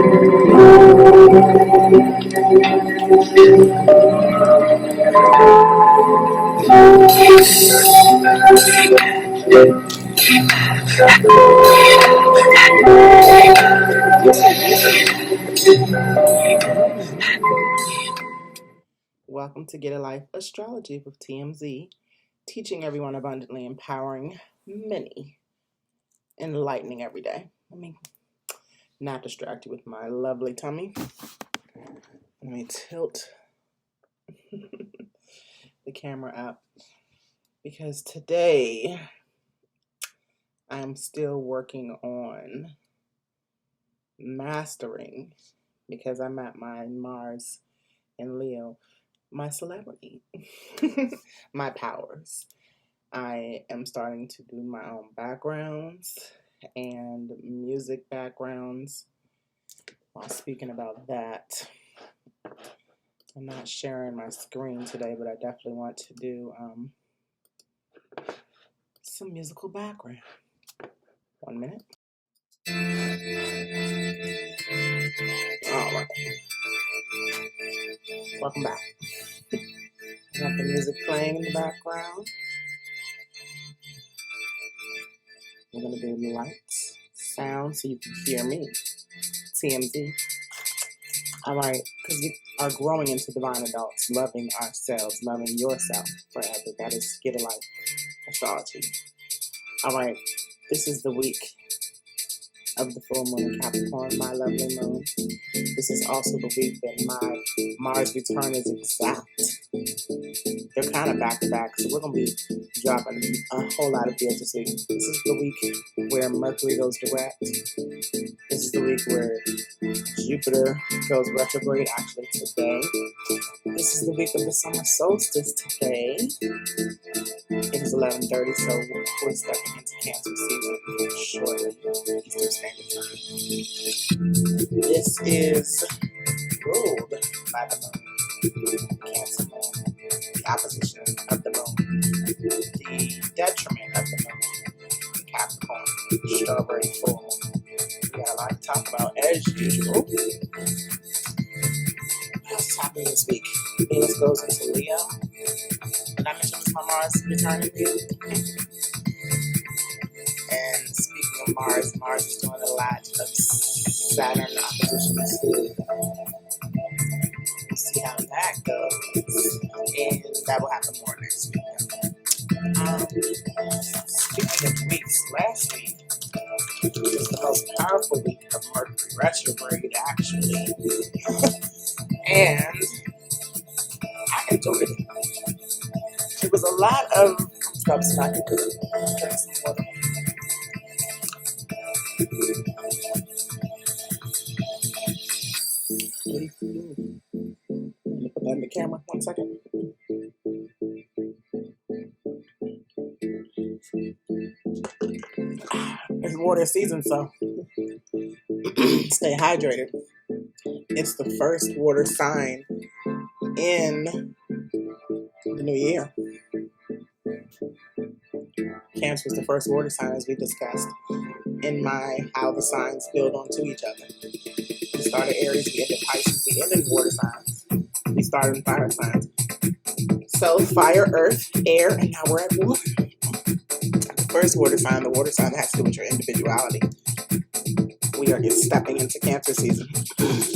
Welcome to Gidalyfe Astrology with TMZ, teaching everyone abundantly, empowering many, enlightening every day. Let me not distract you with my lovely tummy. Let me tilt the camera up because today I'm still working on mastering, because I'm at my Mars in Leo, my celebrity, my powers. I am starting to do my own backgrounds and music backgrounds. While speaking about that, I'm not sharing my screen today, but I definitely want to do some musical background. 1 minute. All right. Welcome back. Got the music playing in the background. We're going to do lights, sound, so you can hear me. TMZ. All right, because we are growing into divine adults, loving ourselves, loving yourself forever. That is Gidalyfe Astrology. All right, this is the week of the full moon in Capricorn, my lovely moon. This is also the week that my Mars return is exact. They're kind of back to back, so we're going to be dropping a whole lot of deals this week. This is the week where Mercury goes direct. This is the week where Jupiter goes retrograde, actually today. This is the week of the summer solstice today. It is 11:30, so we're stepping into Cancer season shortly, Eastern Standard Time. This is ruled by the moon, Cancer moon, the opposition of the moon, the detriment of the moon, Capricorn, strawberry full moon. We got a lot to talk about as usual. What's happening this week? Venus goes into Leo. Did I mention my Mars returning Leo? And speaking of Mars, Mars is doing a lot of Saturn oppositions too. We'll see how that goes. And that will happen more next week. Speaking of weeks, last week was the most powerful week of Mercury retrograde, actually. And I enjoyed it. It was a lot of stop smacking because drink some water. Let me put that in the camera 1 second. It's water season, so stay hydrated. It's the first water sign in the new year. Cancer is the first water sign, as we discussed in my how the signs build onto each other. We started Aries, we ended Pisces, we ended water signs. We started in fire signs. So fire, earth, air, and now we're at water. The first water sign, the water sign that has to do with your individuality. We are just stepping into Cancer season.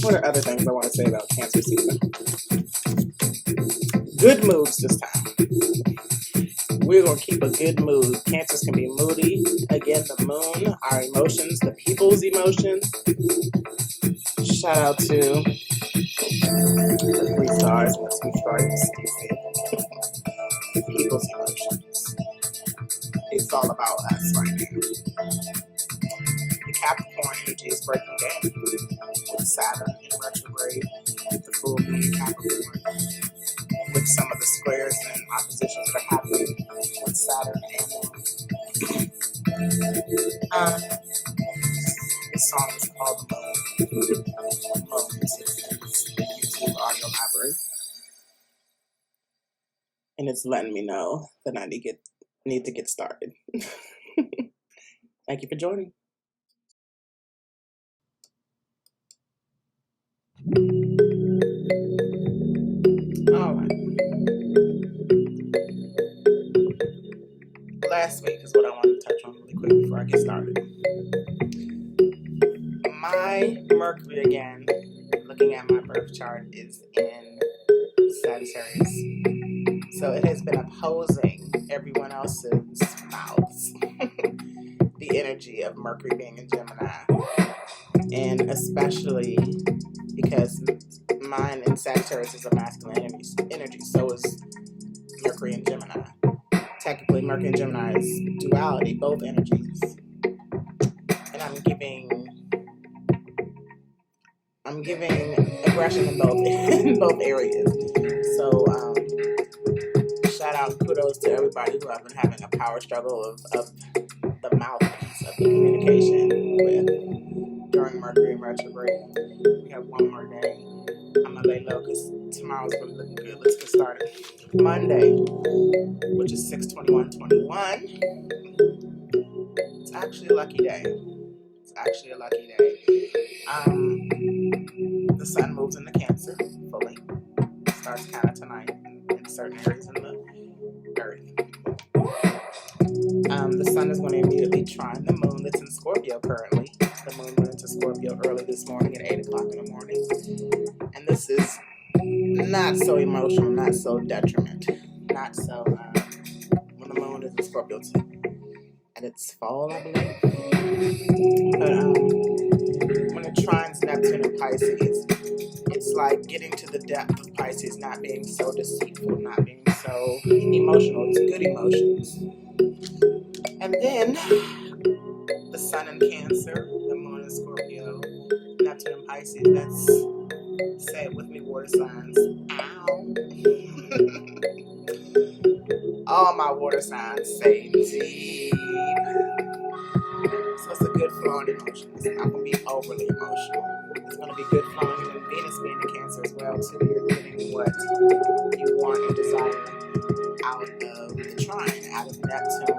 What are other things I want to say about Cancer season? Good moves this time. We're going to keep a good mood. Cancers can be moody. Again, the moon, our emotions, the people's emotions. Shout out to the 3 stars and the 2 stars. The people's emotions. It's all about us right now. The Capricorn energy is breaking down with Saturn in retrograde, with the full moon in Capricorn, with some of the squares and oppositions that are happening with Saturn and Moon. This song is called The Moon. Moon is in the YouTube audio library. And it's letting me know that I need to get started. Thank you for joining. All right. Last week is what I want to touch on really quick before I get started. My Mercury, again, looking at my birth chart, is in Sagittarius. So it has been opposing everyone else's mouths. The energy of Mercury being in Gemini. And especially because mine in Sagittarius is a masculine energy. So is Mercury and Gemini. Technically, Mercury and Gemini is duality, both energies. And I'm giving aggression in both areas. So shout out and kudos to everybody who I've been having a power struggle of the mouthpiece of the communication with during Mercury retrograde. We have one more day. I'm gonna lay low because tomorrow's really looking good. Let's get started. Monday, which is 6/21/21. It's actually a lucky day. The sun moves into Cancer fully. Starts kind of tonight in certain areas in the earth. The sun is going to immediately trine the moon that's in Scorpio currently. The moon went into Scorpio early this morning at 8 o'clock in the morning. And this is not so emotional, not so detriment, not so when the moon is in Scorpio too. And it's fall, I believe. But when it trines Neptune and Pisces, it's like getting to the depth of Pisces, not being so deceitful, not being so emotional. It's good emotions. And then the sun in Cancer, the moon in Scorpio, Neptune and Pisces. That's, say it with me, water signs. Ow. All my water signs say deep. So it's a good flowing emotion. It's not going to be overly emotional. It's going to be good flowing, and Venus being in Cancer as well too. You're getting what you want and desire out of the trine, out of Neptune.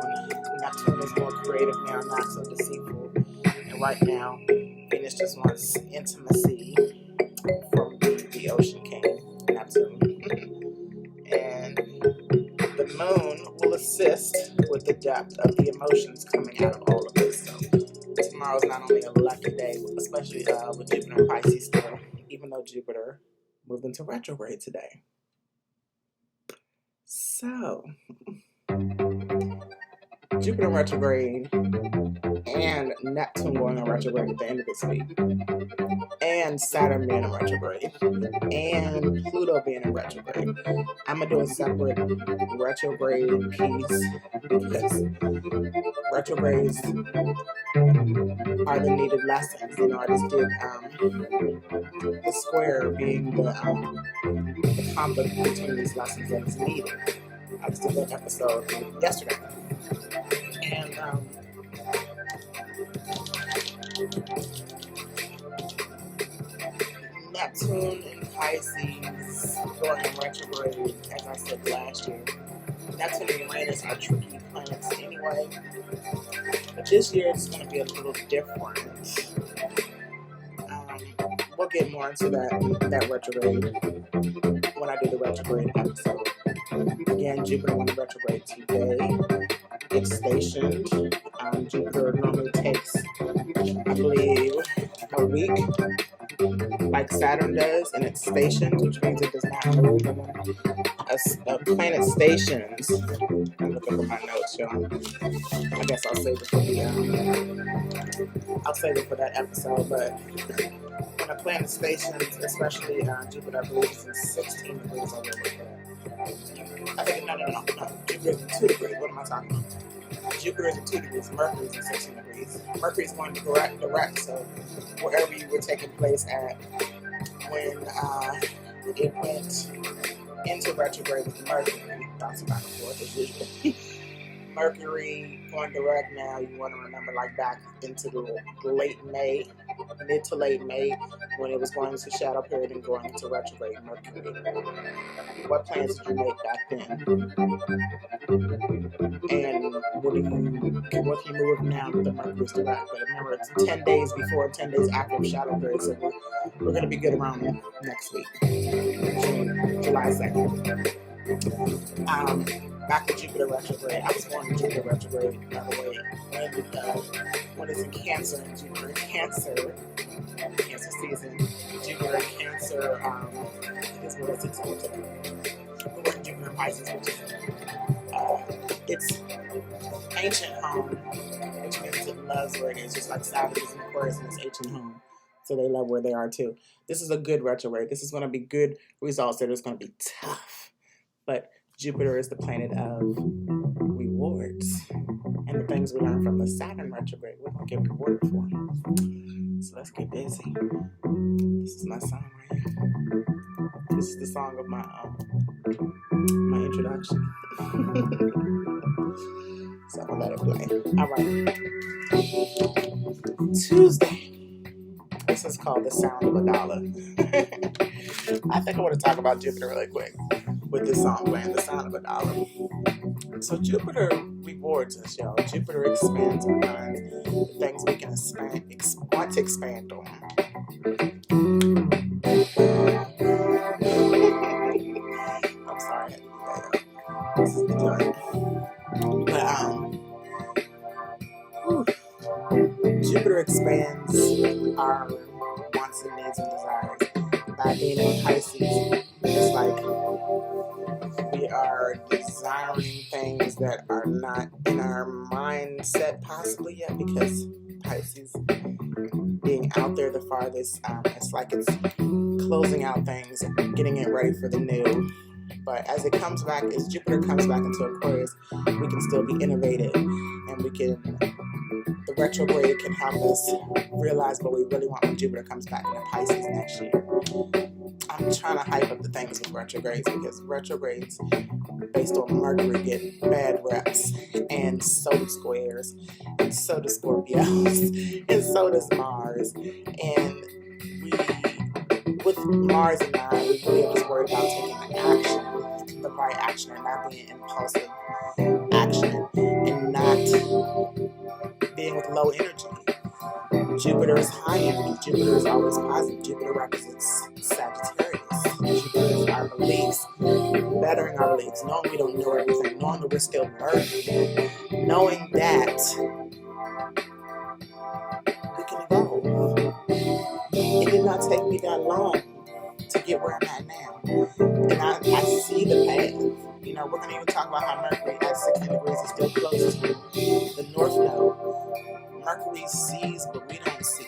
Neptune is more creative now, not so deceitful. And right now, Venus just wants intimacy from the Ocean King, Neptune. And the moon will assist with the depth of the emotions coming out of all of this. So tomorrow's not only a lucky day, especially with Jupiter and Pisces still, even though Jupiter moved into retrograde today. So, Jupiter retrograde and Neptune going in retrograde at the end of this week, and Saturn being in retrograde, and Pluto being in retrograde. I'm going to do a separate retrograde piece because retrogrades are the needed lessons. You know, I just did the square being the conflict between these lessons that is needed. I just did that episode yesterday. And Neptune and Pisces going in retrograde, as I said last year. Neptune and Uranus are tricky planets anyway. But this year it's going to be a little different. We'll get more into that retrograde when I do the retrograde episode. Again, Jupiter went in retrograde today. It's stationed. Jupiter normally takes, I believe, a week, like Saturn does, and it's stationed, which means it does not move. And when a planet stations, I'm looking for my notes, y'all. I guess I'll save it for that episode. But when a planet stations, especially Jupiter, I believe is in 16 degrees over there. I think no. Jupiter is in 2 degrees. What am I talking about? Jupiter is in 2 degrees. Mercury is in 16 degrees. Mercury is going direct. So wherever you were taking place at when it went into retrograde with Mercury, thoughts back and forth as usual. Mercury going direct now. You want to remember, like back into the late May, mid to late May, when it was going into shadow period and going into retrograde Mercury. What plans did you make back then? And what can you move now that the Mercury's direct? But remember, it's 10 days before, 10 days after shadow period, so we're going to be good around next week, July 2nd. Back to Jupiter retrograde. I was born in Jupiter retrograde, by the way. When it's in Cancer, and Jupiter in Cancer season, Jupiter in Cancer is what it's today. We're in Jupiter Pisces, which is it's ancient home, which means it loves where it is, just like Saturn is in Aquarius in its ancient home. So they love where they are too. This is a good retrograde. This is going to be good results. It's going to be tough. But Jupiter is the planet of rewards. And the things we learn from the Saturn retrograde, we're going to get rewarded for. So let's get busy. This is my song right here. This is the song of my introduction. So I'm going to let it play. All right. Tuesday. This is called The Sound of a Dollar. I think I want to talk about Jupiter really quick with this song playing, The Sound of a Dollar. So Jupiter rewards us, y'all. Jupiter expands our minds, the things we can want to expand on. I'm sorry I had to do that. This is the joint. But Jupiter expands our wants and needs and desires by being in Pisces. It's like we are desiring things that are not in our mindset possibly yet, because Pisces being out there the farthest, it's like it's closing out things and getting it ready for the new. But as it comes back, as Jupiter comes back into Aquarius, we can still be innovative, and the retrograde can help us realize what we really want when Jupiter comes back into Pisces next year. I'm trying to hype up the things with retrogrades, because retrogrades based on Mercury get bad reps, and so do squares, and so do Scorpios, and so does Mars. And with Mars in mind, we really are just worried about taking the right action, and not being impulsive action, and not being with low energy. Jupiter is high energy. Jupiter is always positive. Jupiter represents Sagittarius. Jupiter is our beliefs, bettering our beliefs, knowing we don't know everything, knowing that we're still learning, knowing that we can evolve. It did not take me that long to get where I'm at now. And I see the path. You know, we're going to even talk about how Mercury at 60 degrees is still close to the North Node. Mercury sees what we don't see.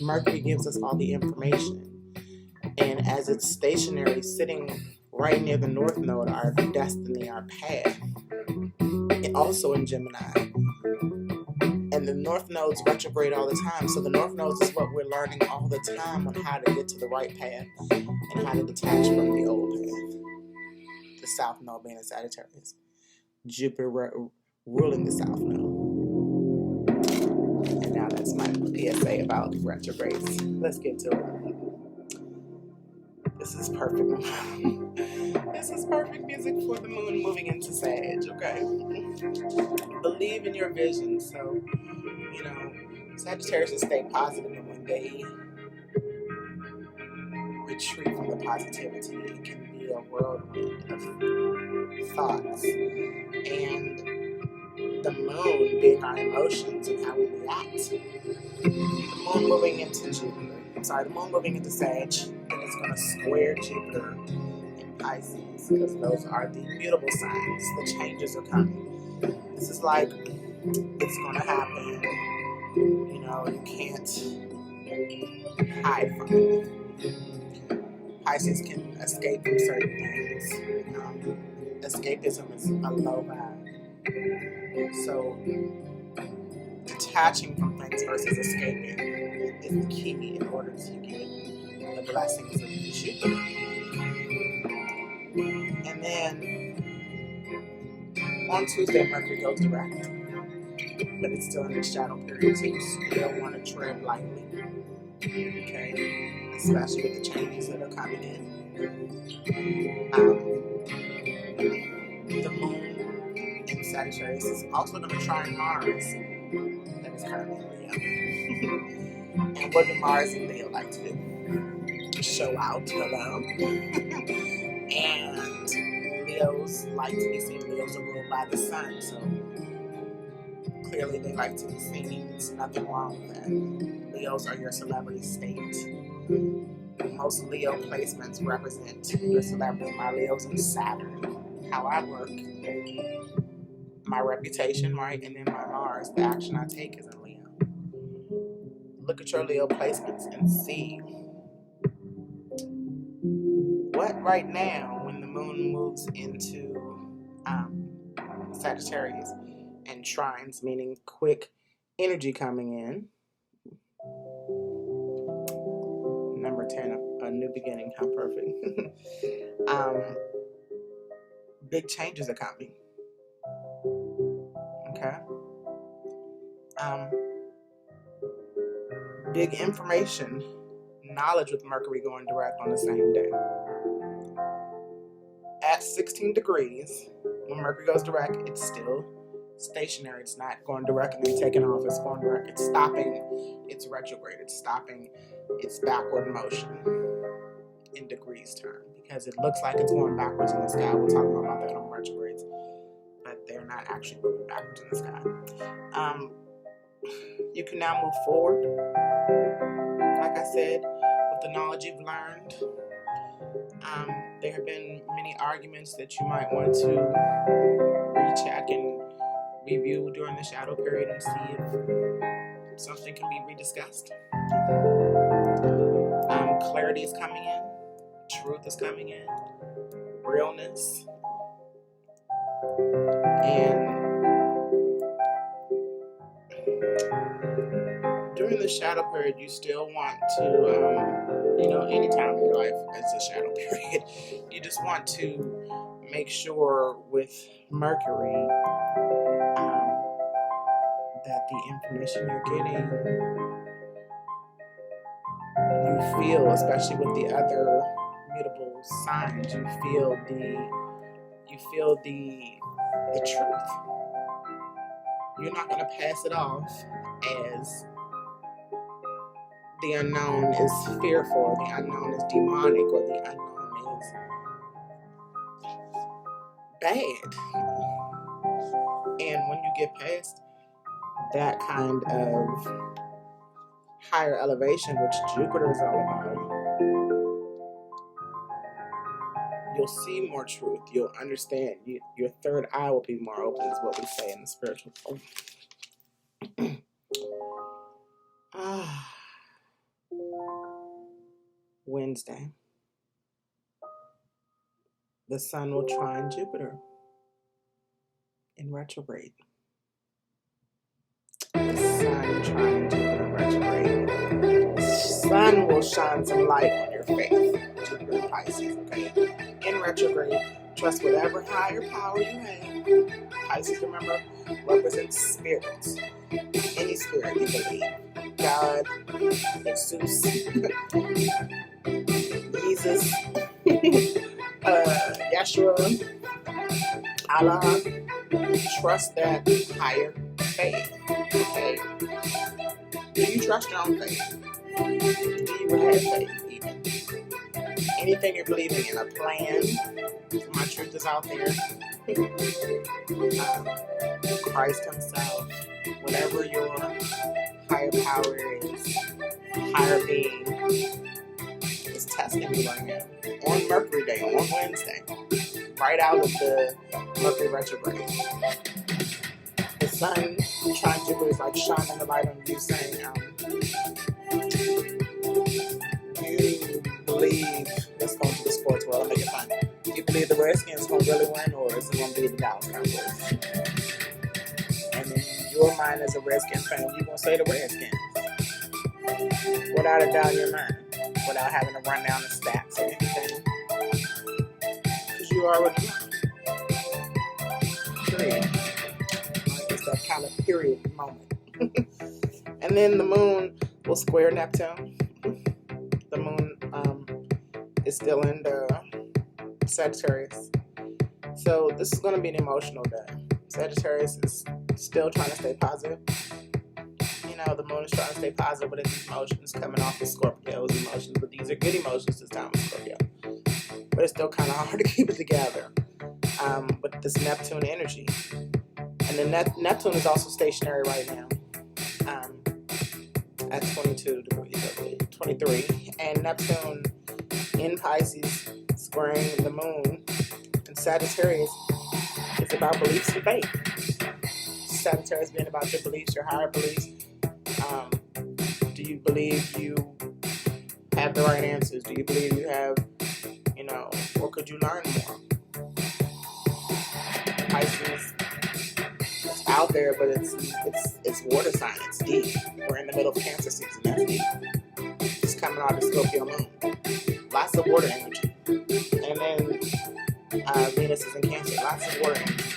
Mercury gives us all the information. And as it's stationary, sitting right near the North Node, our destiny, our path, and also in Gemini. And the North Node's retrograde all the time. So the North Node is what we're learning all the time on how to get to the right path and how to detach from the old path. The South Node being in Sagittarius. Jupiter ruling the South Node. And now that's my PSA about retrogrades. Let's get to it. This is perfect. This is perfect music for the moon moving into Sag, okay? Believe in your vision. So, you know, Sagittarius stay positive, and when they retreat from the positivity, it can be a whirlwind of thoughts. And the moon being our emotions and how we react. The moon moving into the moon moving into Sag, and it's going to square Jupiter in Pisces, because those are the mutable signs. The changes are coming. This is like, it's going to happen. You know, you can't hide from it. Pisces can escape from certain things. Escapism is a low vibe. So, detaching from things versus escaping is the key in order to get the blessings of Jupiter. And then on Tuesday, Mercury goes direct, but it's still in the shadow period, so you don't want to tread lightly. Okay, especially with the changes that are coming in. The moon in Sagittarius is also going to trine Mars, that is currently in Leo. And what do Mars and Leo like to do? Show out, hello. And Leos like to be seen. Leos are ruled by the sun, so clearly they like to be seen. There's nothing wrong with that. Leos are your celebrity state. Most Leo placements represent your celebrity. My Leo's in Saturn. How I work, my reputation, right, and then my Mars, the action I take is in Leo. Look at your Leo placements and see what right now, when the moon moves into Sagittarius and trines, meaning quick energy coming in. Number 10, a new beginning. How perfect. Big changes are coming. Okay. Big information, knowledge with Mercury going direct on the same day. At 16 degrees, when Mercury goes direct, it's still stationary. It's not going direct and then taking off. It's going direct. It's stopping. It's retrograde. It's stopping its backward motion in degrees term, because it looks like it's going backwards in the sky. We'll talk more about that on retrogrades, but they're not actually moving backwards in the sky. You can now move forward, like I said, with the knowledge you've learned. There have been many arguments that you might want to recheck and review during the shadow period and see if something can be rediscussed. Clarity is coming in, truth is coming in, realness, and during the shadow period, you still want to, any time in your life, it's a shadow period. You just want to make sure with Mercury that the information you're getting, you feel, especially with the other mutable signs, you feel the truth. You're not going to pass it off as the unknown is fearful, the unknown is demonic, or the unknown is bad. And when you get past that kind of higher elevation, which Jupiter is all about, you'll see more truth. You'll understand. Your third eye will be more open, is what we say in the spiritual world. Wednesday, the sun will trine Jupiter in retrograde. The sun trine Jupiter in retrograde. The sun will shine some light on your faith. Jupiter in Pisces, okay? In retrograde, trust whatever higher power you have. Pisces, remember, represents spirits. Any spirit you believe. God, Jesus, Jesus, Yeshua, Allah. Trust that higher faith. Okay? Do you trust your own faith? Do you have faith even? Anything you're believing in, a plan, my truth is out there. Christ himself, whatever your higher power is, higher being is testing you right now. On Mercury Day, on Wednesday, right out of the Mercury retrograde. The sun trine Jupiter is like shining the light on you, saying, you believe, let's go into the sports world, I'll make it fun. Do you believe the Redskins going to really win, or is it going to be the Dallas Cowboys? And in your mind as a Redskins fan, you're going to say the Redskins. Without a doubt in your mind. Without having to run down the stats or anything. Because you already know. Period. It's that kind of period moment. And then the moon will square Neptune. The moon is still in the Sagittarius. So this is going to be an emotional day. Sagittarius is still trying to stay positive. You know, the moon is trying to stay positive with its emotions coming off of Scorpio's emotions. But these are good emotions this time with Scorpio. But it's still kind of hard to keep it together with this Neptune energy. And the Neptune is also stationary right now at 22 degrees, I believe, 23. And Neptune in Pisces, squaring the moon in Sagittarius, is about beliefs and faith. Sagittarius being about your beliefs, your higher beliefs. Do you believe you have the right answers? Do you believe you have, or could you learn more? Pisces is out there, but it's water sign. It's deep. We're in the middle of Cancer season. That's deep. It's coming out of Scorpio moon. Lots of water energy. And then Venus is in Cancer. Lots of water energy.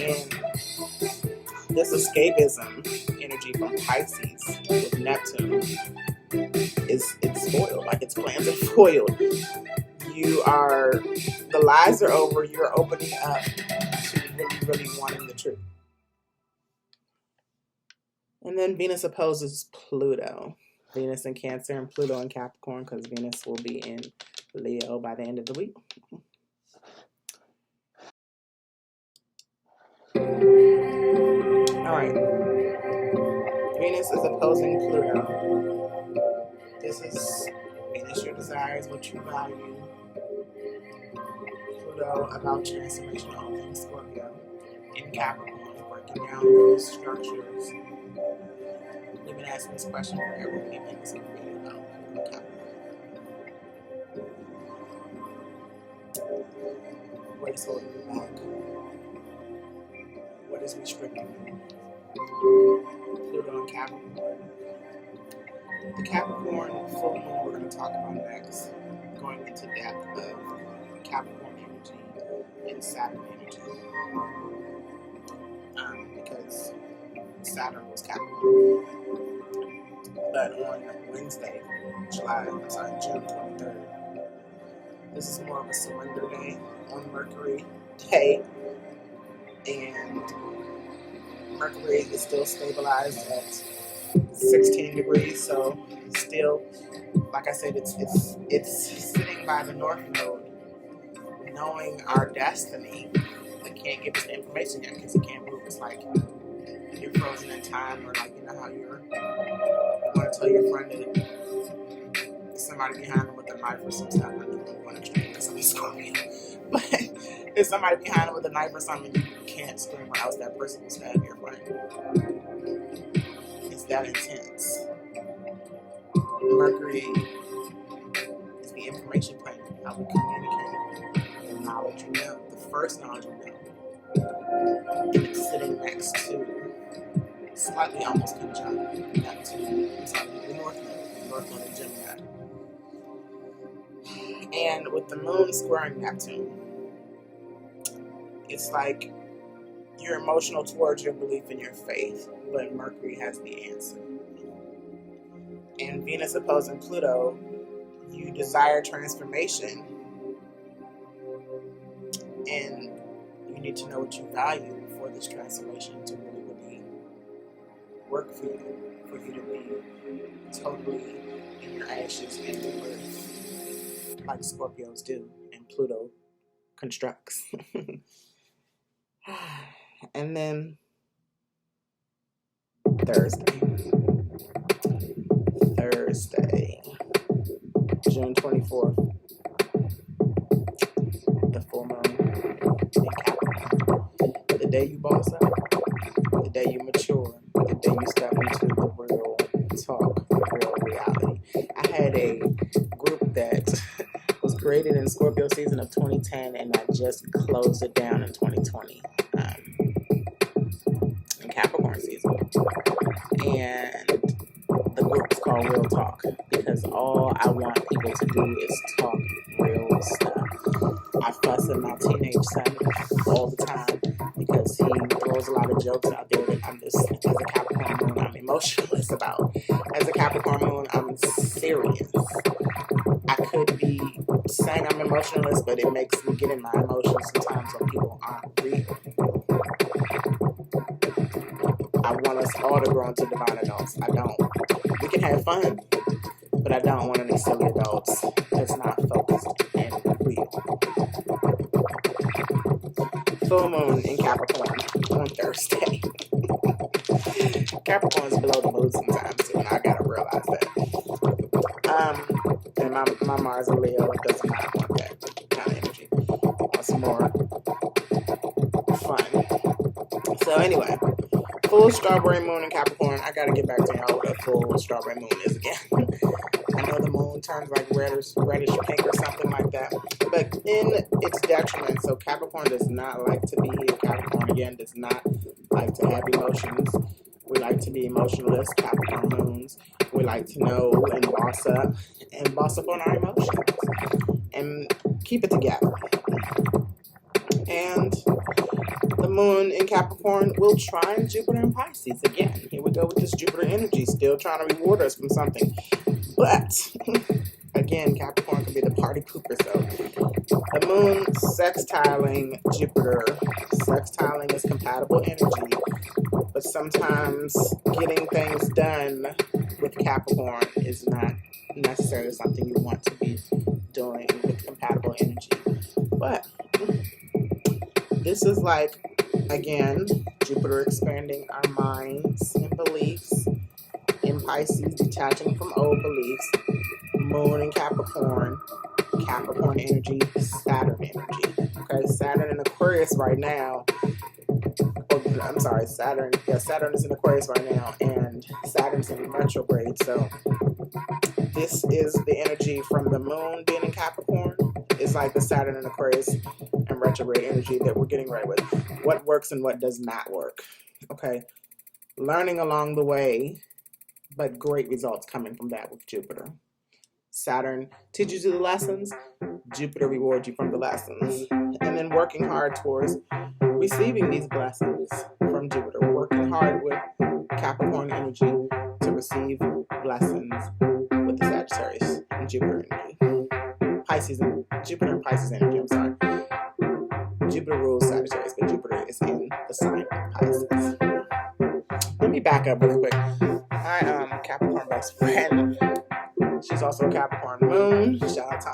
And this escapism energy from Pisces with Neptune it's foiled. Like its plans are foiled. The lies are over. You're opening up to really, really wanting the truth. And then Venus opposes Pluto. Venus in Cancer and Pluto in Capricorn, because Venus will be in Leo by the end of the week. All right. Venus is opposing Pluto. This is Venus, your desires, what you value. Pluto, about transformation, all things Scorpio. In Capricorn, breaking down those structures. We've been asking this question for everything in this video about Capricorn. What is holding you back? What is restricting you? Pluto and Capricorn. The Capricorn full moon we're going to talk about next, going into depth of Capricorn energy and Saturn energy. Because Saturn was Capricorn. But on Wednesday, June 23rd, this is more of a surrender day on Mercury day. And Mercury is still stabilized at 16 degrees, so still, like I said, it's sitting by the North Node, knowing our destiny. It can't give us the information yet because it can't move. It's like you're frozen in time, or like how you want to tell your friend that there's somebody behind them with a knife or some stuff. I know I'm going extreme because I'm a Scorpio, but there's somebody behind them with a knife or something. You can't scream or else that person will stab your friend. It's that intense. Mercury is the information planet, how we communicate, the knowledge we know, the first knowledge we know. And it's sitting next to, slightly almost conjunct, Neptune. It's on the North Node of Gemini. And with the moon squaring Neptune, it's like you're emotional towards your belief in your faith, but Mercury has the answer. And Venus opposing Pluto, you desire transformation, and you need to know what you value for this transformation to really, really work for you to be totally in your ashes and rebirth, like Scorpios do, and Pluto constructs. And then Thursday, June 24th, the full moon in Capricorn. The day you boss up, the day you mature, the day you step into the real talk, the real reality. I had a group that was created in Scorpio season of 2010, and I just closed it down in 2020. In Capricorn season. And the group is called Real Talk, because all I want people to do is talk real stuff. I fuss at my teenage son all the time because he throws a lot of jokes out there that I'm just, as a Capricorn moon, I'm emotionless about. As a Capricorn moon, I'm serious. I could be emotionalist, but it makes me get in my emotions sometimes when people aren't real. I want us all to grow into divine adults. I don't. We can have fun, but I don't want any silly adults that's not focused and real. Full moon in Capricorn on Thursday. Capricorn's below the moon sometimes too, and I gotta realize that. And my Mars and Leo does not want that kind of energy. Wants more fun. So anyway, full strawberry moon in Capricorn. I gotta get back to y'all what a full strawberry moon is again. I know the moon turns like reddish pink or something like that, but in its detriment. So Capricorn does not like to be here. Capricorn again does not like to have emotions. We like to be emotionless. Capricorn moons. We like to know and boss up on our emotions and keep it together. And the moon in Capricorn will trine Jupiter in Pisces again. Here we go with this Jupiter energy, still trying to reward us from something. But again, Capricorn can be the party pooper. So the moon sextiling Jupiter. Sextiling is compatible energy, but sometimes getting things done with Capricorn is not necessarily something you want to be doing with compatible energy. But this is like, again, Jupiter expanding our minds and beliefs. In Pisces, detaching from old beliefs. Moon in Capricorn. Capricorn energy, Saturn energy. Okay, Saturn in Aquarius right now. I'm sorry, Saturn. Yeah, Saturn is in Aquarius right now, and Saturn's in retrograde. So this is the energy from the moon being in Capricorn. It's like the Saturn in Aquarius and retrograde energy that we're getting right with. What works and what does not work. Okay, learning along the way, but great results coming from that with Jupiter. Saturn teaches you the lessons. Jupiter rewards you from the lessons. And then working hard towards receiving these blessings from Jupiter. Working hard with Capricorn energy to receive blessings with the Sagittarius and Jupiter energy. Jupiter and Pisces energy, I'm sorry. Jupiter rules Sagittarius, but Jupiter is in the sign of Pisces. Let me back up real quick. My Capricorn best friend, she's also Capricorn moon. Shout out to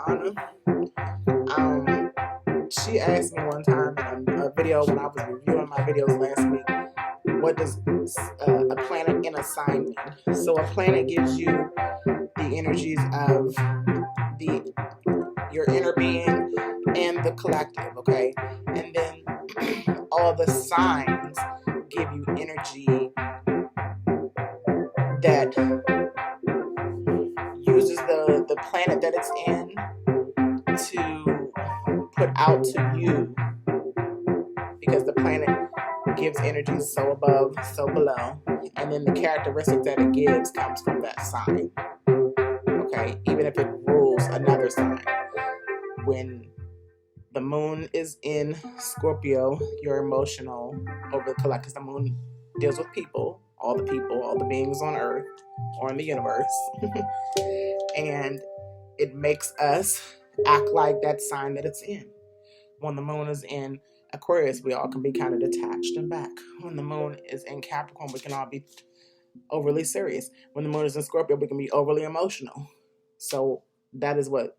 Anna. She asked me one time in a video when I was reviewing my videos last week, what does a planet in a sign mean? So a planet gives you the energies of your inner being and the collective, okay? And then all the signs give you energy that uses the planet that it's in to put out to you, because the planet gives energy so above, so below, and then the characteristic that it gives comes from that sign. Okay, even if it rules another sign. When the moon is in Scorpio, you're emotional over the collective, because the moon deals with people, all the beings on Earth or in the universe. And it makes us act like that sign that it's in. When the moon is in Aquarius, we all can be kind of detached and back. When the moon is in Capricorn, we can all be overly serious. When the moon is in Scorpio, we can be overly emotional. So that is what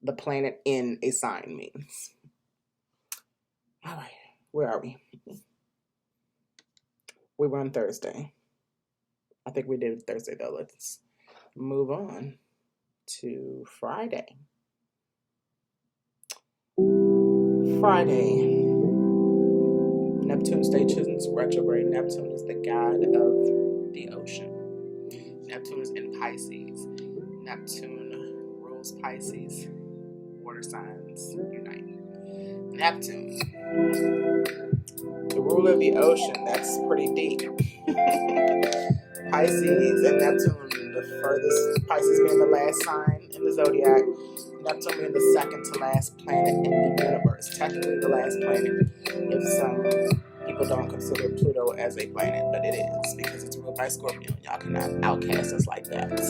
the planet in a sign means. All right, where are we? We were on Thursday. I think we did Thursday, though. Let's move on to Friday. Friday. Neptune stations retrograde. Neptune is the god of the ocean. Neptune is in Pisces. Neptune rules Pisces. Water signs unite. Neptune, the ruler of the ocean. That's pretty deep. Pisces and Neptune, the furthest, Pisces being the last sign in the zodiac, Neptune being the second to last planet in the universe. Technically the last planet, if some people don't consider Pluto as a planet, but it is, because it's ruled by Scorpio. Y'all cannot outcast us like that.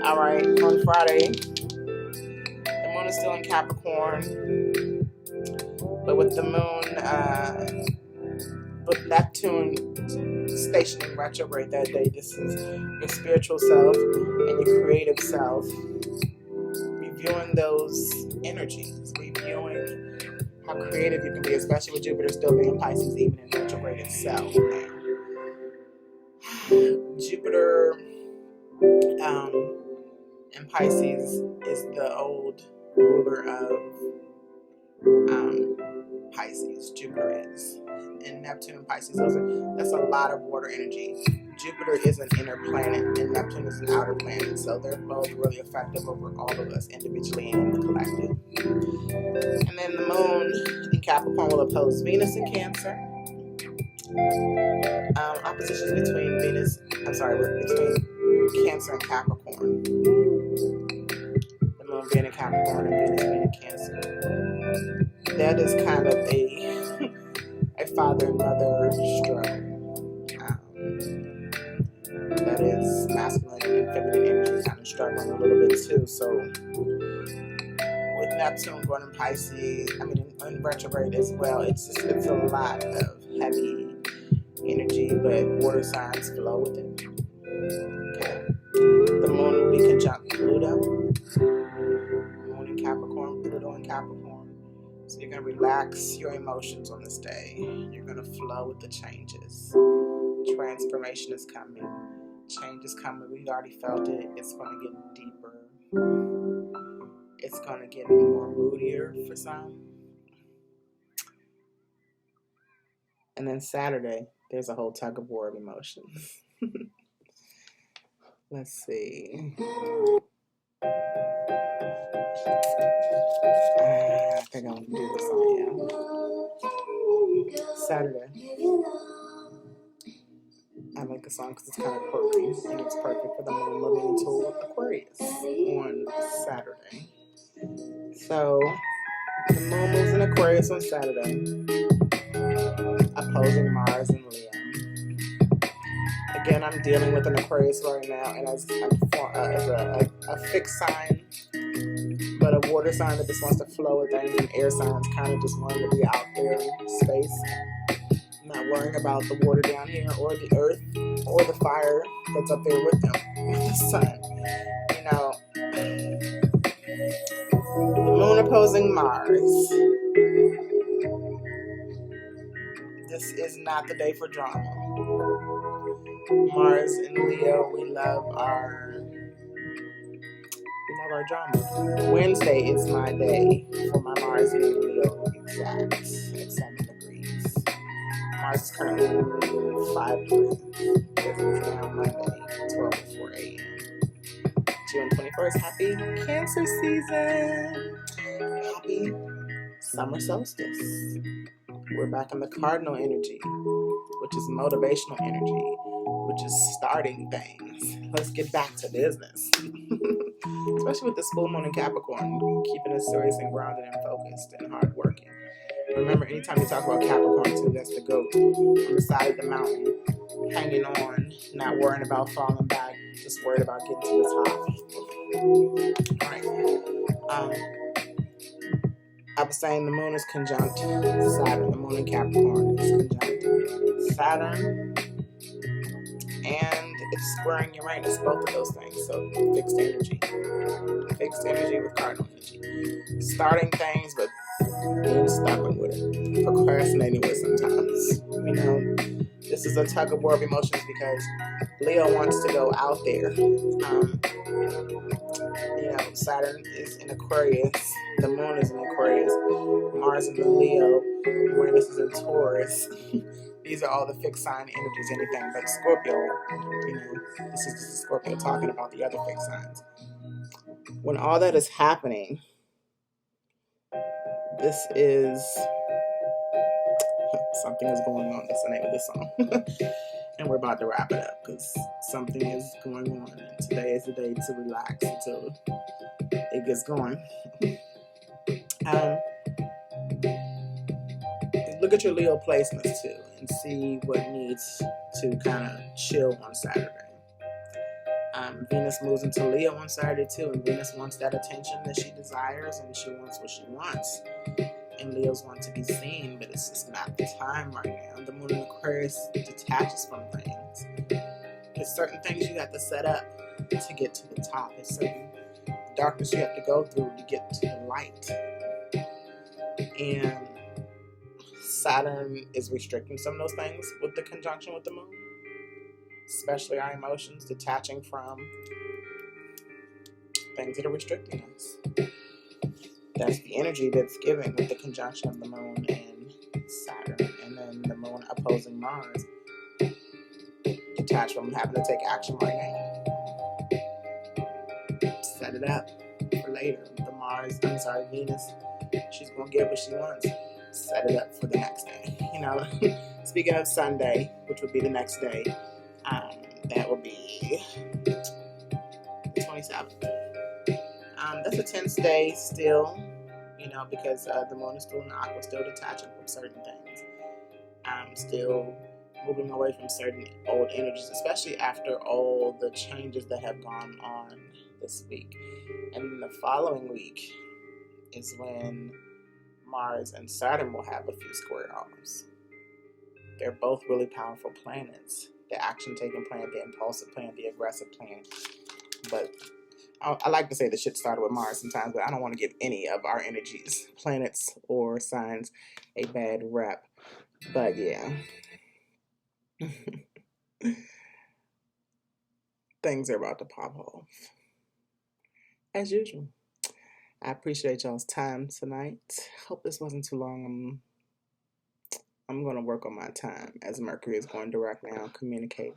All right, on Friday, is still in Capricorn, but with the moon, with Neptune stationing retrograde that day, this is your spiritual self and your creative self reviewing those energies, reviewing how creative you can be, especially with Jupiter still being Pisces, even in retrograde itself. Jupiter in Pisces is the old ruler of Pisces. Jupiter is. And Neptune and Pisces, that's a lot of water energy. Jupiter is an inner planet and Neptune is an outer planet, so they're both really effective over all of us individually and in the collective. And then the moon in Capricorn will oppose Venus in Cancer. Oppositions between between Cancer and Capricorn. The moon being in Capricorn and Venus being in Cancer. That is kind of a father and mother struggle. That is masculine and feminine energy kind of struggling a little bit too. So with Neptune going in Pisces, in retrograde as well, it's a lot of heavy energy, but water signs flow with it. Okay. The moon will be conjunct Pluto. Moon in Capricorn, Pluto in Capricorn. So you're going to relax your emotions on this day. You're going to flow with the changes. Transformation is coming. Change is coming. We've already felt it. It's going to get deeper. It's going to get more moodier for some. And then Saturday, there's a whole tug of war of emotions. Let's see. I think I'm going to do this on here. Saturday. I like the song because it's kind of quirky and it's perfect for the moon moving into Aquarius on Saturday. So, the moon moves in Aquarius on Saturday, opposing Mars and Leo. Again, I'm dealing with an Aquarius right now, and as a fixed sign, but a water sign that just wants to flow with things, and air signs kind of just wanting to be out there in space, not worrying about the water down here, or the earth, or the fire that's up there with them, with the sun. The moon opposing Mars. This is not the day for drama. Mars and Leo, we love our drama. Wednesday is my day for my Mars being Leo exact at 7 degrees. Mars is currently 5 degrees. This is now Monday, 12:04 a.m. June 21st. Happy Cancer season. Happy summer solstice. We're back in the cardinal energy, which is motivational energy, which is starting things. Let's get back to business. Especially with this full moon in Capricorn, keeping us serious and grounded and focused and hardworking. Remember, anytime you talk about Capricorn too, that's the goat on the side of the mountain, hanging on, not worrying about falling back, just worried about getting to the top. All right. I was saying the moon is conjunct Saturn. The moon in Capricorn is conjunct Saturn, and it's squaring Uranus, both of those things. So fixed energy with cardinal energy. Starting things, but being stubborn with it, procrastinating with it sometimes. This is a tug of war of emotions because Leo wants to go out there. Saturn is in Aquarius, the moon is in Aquarius, Mars is in Leo, Uranus is in Taurus. These are all the fixed sign energies, anything but Scorpio. This is just Scorpio talking about the other fixed signs. When all that is happening, this is something is going on. That's the name of this song. And we're about to wrap it up because something is going on. And today is the day to relax until it gets going. Look at your Leo placements too and see what needs to kind of chill on Saturday. Venus moves into Leo on Saturday too, and Venus wants that attention that she desires, and she wants what she wants. And Leos want to be seen, but it's just not the time right now. The moon in Aquarius detaches from things. There's certain things you have to set up to get to the top. There's certain darkness you have to go through to get to the light. And Saturn is restricting some of those things with the conjunction with the moon, especially our emotions, detaching from things that are restricting us. That's the energy that's given with the conjunction of the moon and Saturn, and then the moon opposing Mars. Detach from having to take action right now. Set it up for later. Venus, she's gonna get what she wants. Set it up for the next day. Speaking of Sunday, which would be the next day, that will be the 27th. That's a tense day still, because the moon is still in Aqua, still detaching from certain things. Still moving away from certain old energies, especially after all the changes that have gone on this week. And the following week is when Mars and Saturn will have a few square-offs. They're both really powerful planets. The action-taking planet, the impulsive planet, the aggressive planet. But I like to say the shit started with Mars sometimes, but I don't want to give any of our energies, planets or signs, a bad rep. But yeah. Things are about to pop off. As usual. I appreciate y'all's time tonight. Hope this wasn't too long. I'm going to work on my time as Mercury is going direct now, communicating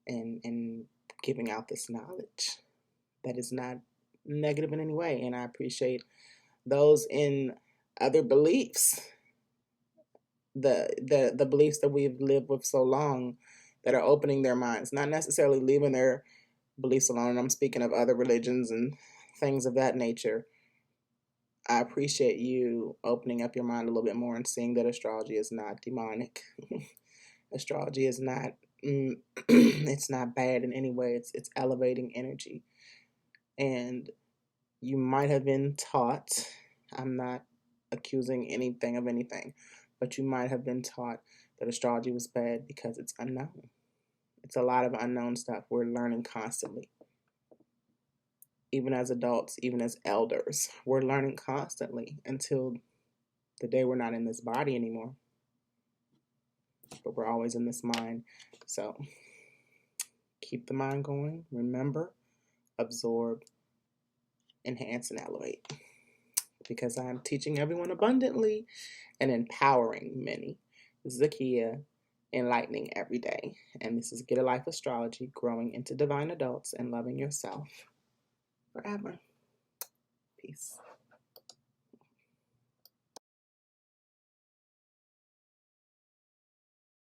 and giving out this knowledge that is not negative in any way. And I appreciate those in other beliefs, the beliefs that we've lived with so long, that are opening their minds, not necessarily leaving their beliefs alone. I'm speaking of other religions and things of that nature. I appreciate you opening up your mind a little bit more and seeing that astrology is not demonic. Astrology is not, it's not bad in any way. It's elevating energy. And you might have been taught, I'm not accusing anything of anything, but you might have been taught that astrology was bad because it's unknown. It's a lot of unknown stuff. We're learning constantly. Even as adults, even as elders, we're learning constantly until the day we're not in this body anymore. But we're always in this mind. So keep the mind going. Remember, absorb, enhance, and elevate. Because I am teaching everyone abundantly and empowering many. Zakia, enlightening every day. And this is Gidalyfe Astrology, growing into divine adults and loving yourself forever. Peace.